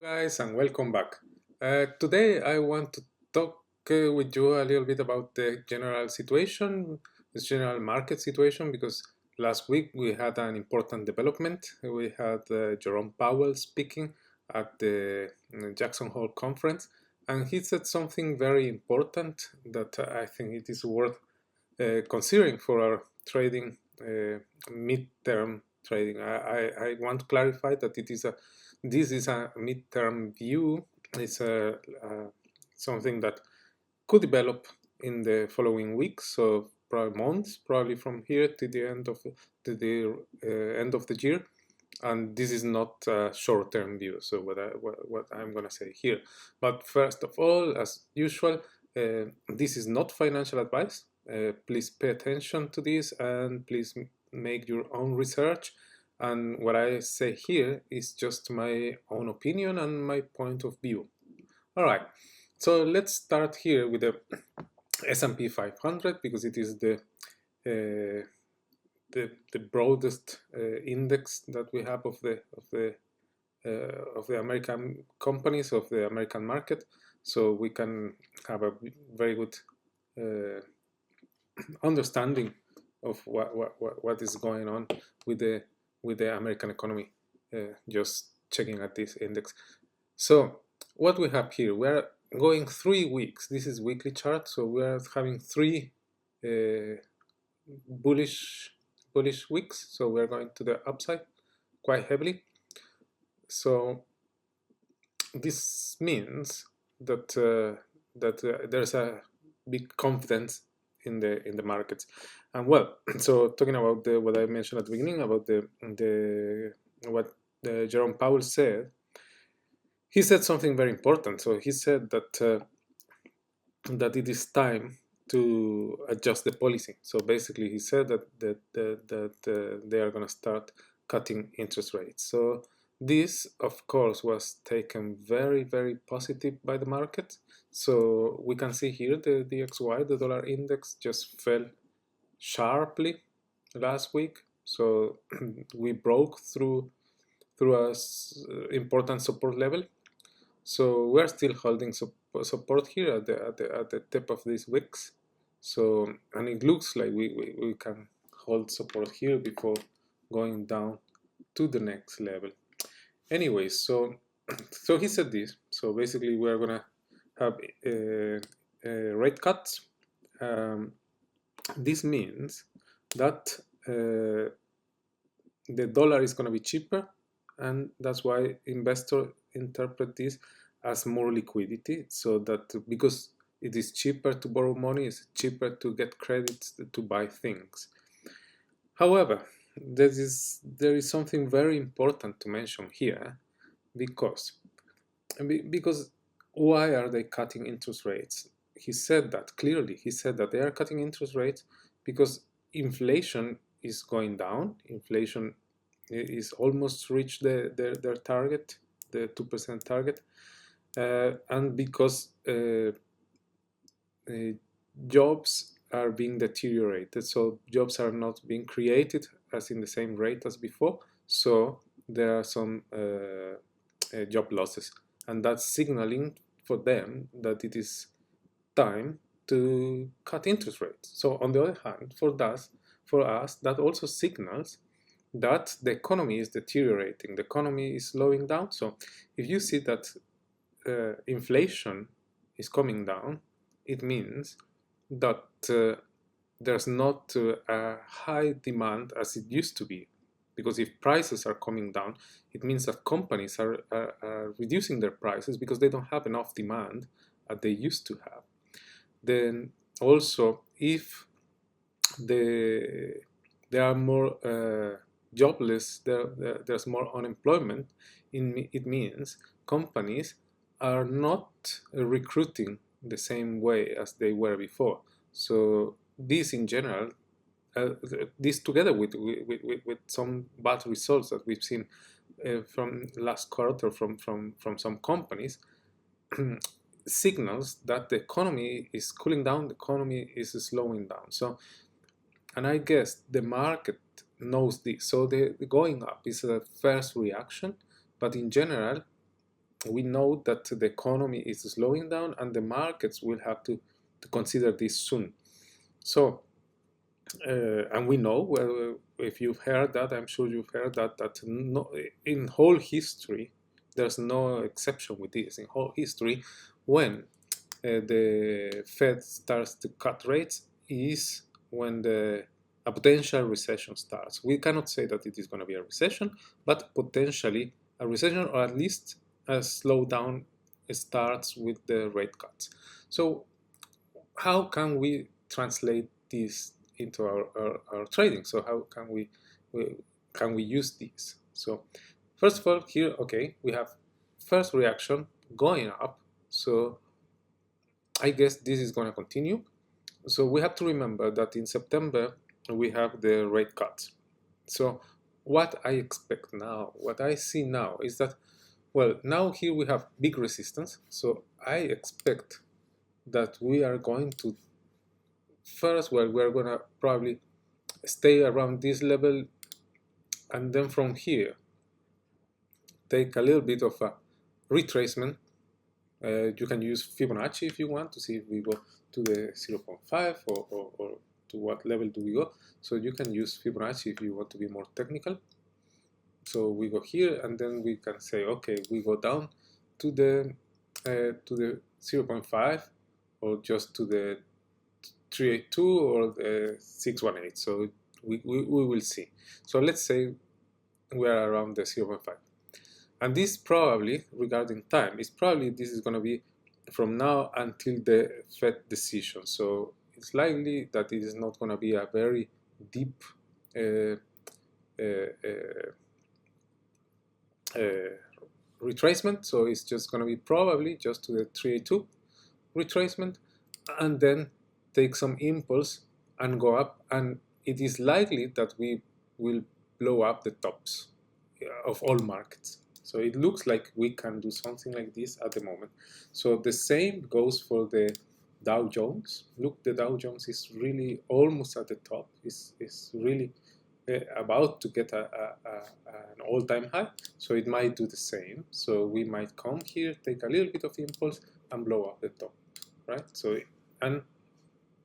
Guys, and welcome back. Today I want to talk with you a little bit about the general situation, the general market situation, because last week we had an important development. We had Jerome Powell speaking at the Jackson Hole conference, and he said something very important that I think it is worth considering for our trading, midterm trading. I want to clarify that this is a midterm view. It's something that could develop in the following weeks, so probably months, probably from here to the end of the year. And this is not a short-term view. So what I'm gonna say here. But first of all, as usual, this is not financial advice. Please pay attention to this and please make your own research. And what I say here is just my own opinion and my point of view. All right, so let's start here with the S&P 500 because it is uh, the broadest index that we have of the American companies of the American market. So we can have a very good uh, understanding of what is going on with the American economy. Just checking at this index. So what we have here, we are going 3 weeks. This is weekly chart, so we are having three uh, bullish weeks. So we are going to the upside quite heavily. So this means that there's a big confidence in the markets. And well, so talking about what I mentioned at the beginning about the what Jerome Powell said, he said something very important. So he said that it is time to adjust the policy. So basically, he said that they are going to start cutting interest rates. So this, of course, was taken very positive by the market. So we can see here the DXY, the dollar index, just fell sharply last week. So we broke through a important support level. So we're still holding support here at the tip of these wicks. So, and it looks like we can hold support here before going down to the next level. Anyway, so so he said this. So basically, we're gonna have rate cuts. This means that the dollar is gonna be cheaper, and that's why investors interpret this as more liquidity. So that because it is cheaper to borrow money, it's cheaper to get credits to buy things. However, there is something very important to mention here because because why are they cutting interest rates? He said that clearly. He said that they are cutting interest rates because inflation is going down. Inflation is almost reached their target, the 2% target, and because jobs are being deteriorated. So jobs are not being created as in the same rate as before. So there are some job losses, and that's signaling for them that it is time to cut interest rates. So on the other hand, for us, that also signals that the economy is deteriorating, the economy is slowing down. So if you see that inflation is coming down, it means that there's not a high demand as it used to be. Because if prices are coming down, it means that companies are reducing their prices because they don't have enough demand as they used to have. Then also, if there are more jobless, there's more unemployment, it means companies are not recruiting the same way as they were before. So this in general, this together with some bad results that we've seen from last quarter from some companies, signals that the economy is cooling down, the economy is slowing down. So, and I guess the market knows this. So the going up is a first reaction, but in general, we know that the economy is slowing down, and the markets will have to consider this soon. So, and we know, well, if you've heard that, I'm sure you've heard that no, in whole history, there's no exception with this. In whole history, when the Fed starts to cut rates is when a potential recession starts. We cannot say that it is going to be a recession, but potentially a recession, or at least a slowdown starts with the rate cuts. So how can we translate this into our trading? So how can we use this? So first of all, here, okay, we have first reaction going up. So I guess this is going to continue. So we have to remember that in September we have the rate cuts. So what I expect now, what I see now is that, well, now here we have big resistance. So I expect that we are going to first, well, we're going to probably stay around this level, and then from here take a little bit of a retracement. You can use Fibonacci if you want to see if we go to the 0.5 or to what level do we go. So you can use Fibonacci if you want to be more technical. So we go here, and then we can say, okay, we go down to the 0.5, or just to the 382 or the 618. So we will see. So let's say we are around the 0.5. And this probably, regarding time, is probably this is going to be from now until the Fed decision. So it's likely that it is not going to be a very deep retracement. So it's just going to be probably just to the 382 retracement, and then take some impulse and go up. And it is likely that we will blow up the tops of all markets. So it looks like we can do something like this at the moment. So the same goes for the Dow Jones. Look, the Dow Jones is really almost at the top. It's really about to get an all-time high. So it might do the same. So we might come here, take a little bit of impulse, and blow up the top, right? So, and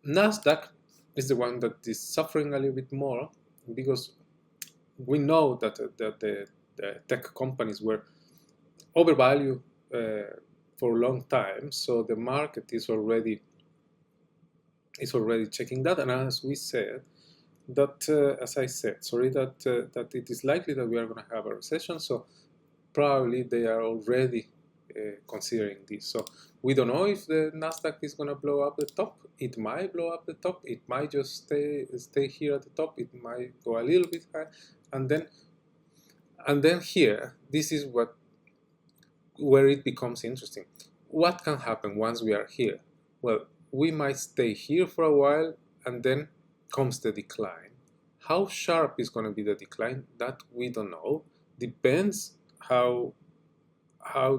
Nasdaq is the one that is suffering a little bit more, because we know that the tech companies were overvalued for a long time, so the market is already checking that. And as we said, that as I said, sorry, that that it is likely that we are going to have a recession. So probably they are already considering this. So we don't know if the Nasdaq is going to blow up the top. It might blow up the top. It might just stay here at the top. It might go a little bit high, and then here, this is where it becomes interesting. What can happen once we are here? Well, we might stay here for a while, and then comes the decline. How sharp is going to be the decline? That we don't know. Depends how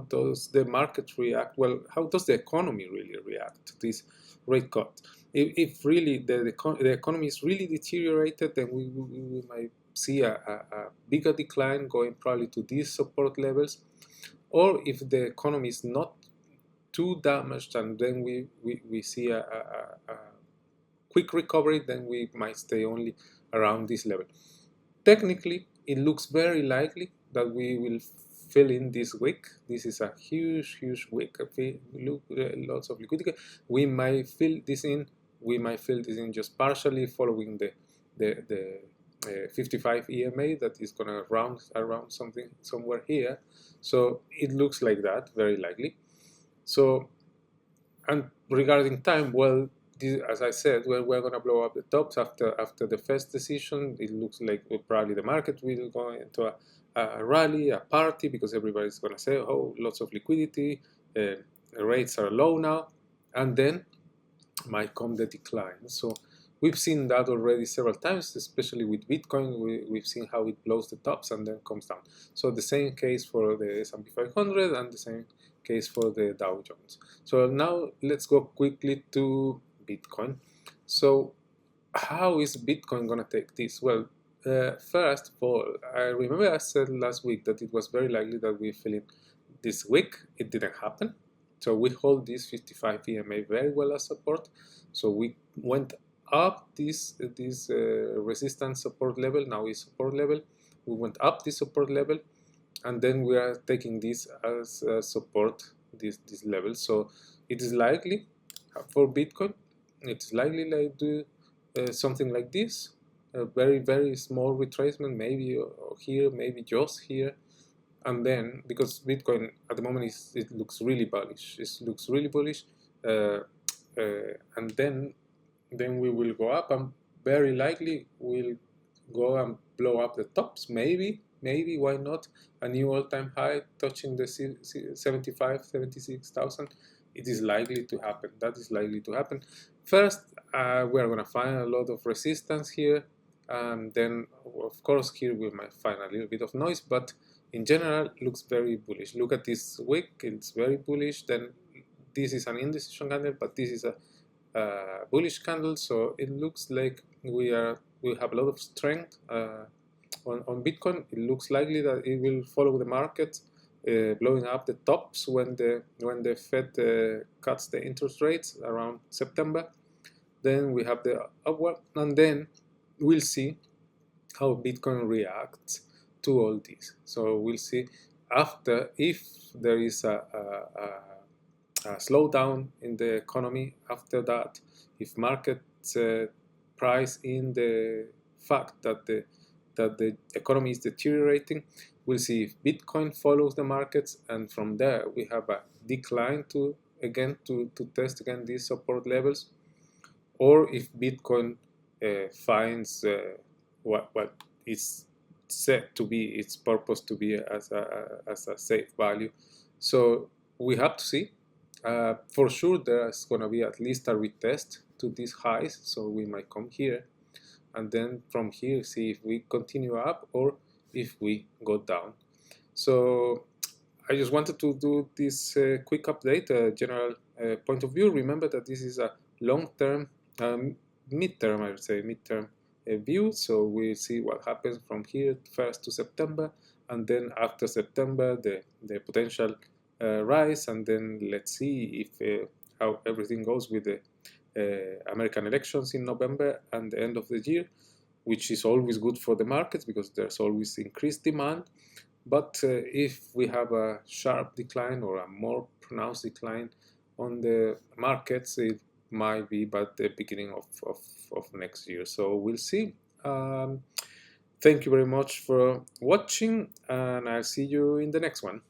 does the market react? Well, how does the economy really react to this rate cut? If really the economy is really deteriorated, then we might see a bigger decline going probably to these support levels. Or if the economy is not too damaged, and then we see a quick recovery, then we might stay only around this level. Technically, it looks very likely that we will fill in this wick. This is a huge wick. Look, lots of liquidity. We might fill this in. We might fill this in just partially, following the 55 EMA that is going to round around somewhere here. So it looks like that, very likely. So, and regarding time, well, this, as I said, we're going to blow up the tops after the first decision. It looks like probably the market will go into a rally, a party, because everybody's going to say, oh, lots of liquidity, rates are low now, and then might come the decline. So we've seen that already several times, especially with Bitcoin. We've seen how it blows the tops and then comes down. So the same case for the S&P 500 and the same case for the Dow Jones. So now let's go quickly to Bitcoin. So how is Bitcoin going to take this? Well, first of all, I remember I said last week that it was very likely that we fill in this week it didn't happen. So we hold this 55 EMA very well as support. So we went up this resistance support level. Now is support level. We went up this support level, and then we are taking this as support, this level. So it is likely for Bitcoin, it's likely like do something like this, a very small retracement, maybe here, maybe just here, and then because Bitcoin at the moment it looks really bullish, and then we will go up, and very likely we'll go and blow up the tops. Maybe why not a new all-time high touching the 76,000. It is likely to happen. That is likely to happen. First, we are going to find a lot of resistance here, and then of course here we might find a little bit of noise, but in general looks very bullish. Look at this wick, it's very bullish. Then this is an indecision candle, but this is a bullish candle, so it looks like we have a lot of strength on Bitcoin. It looks likely that it will follow the market, blowing up the tops when the Fed cuts the interest rates around September. Then we have the upward, and then we'll see how Bitcoin reacts to all this. So we'll see after if there is a slowdown in the economy. After that, if markets price in the fact that the economy is deteriorating, we'll see if Bitcoin follows the markets, and from there we have a decline to test again these support levels, or if Bitcoin finds what is set to be its purpose to be as a safe value. So we have to see. For sure, there's going to be at least a retest to these highs, so we might come here, and then from here see if we continue up or if we go down. So I just wanted to do this quick update, general point of view. Remember that this is a long-term, mid-term, I would say, mid-term view. So we'll see what happens from here first to September, and then after September the potential rise, and then let's see if how everything goes with the American elections in November and the end of the year, which is always good for the markets because there's always increased demand. But if we have a sharp decline or a more pronounced decline on the markets, it might be by the beginning of next year. So we'll see. Thank you very much for watching, and I'll see you in the next one.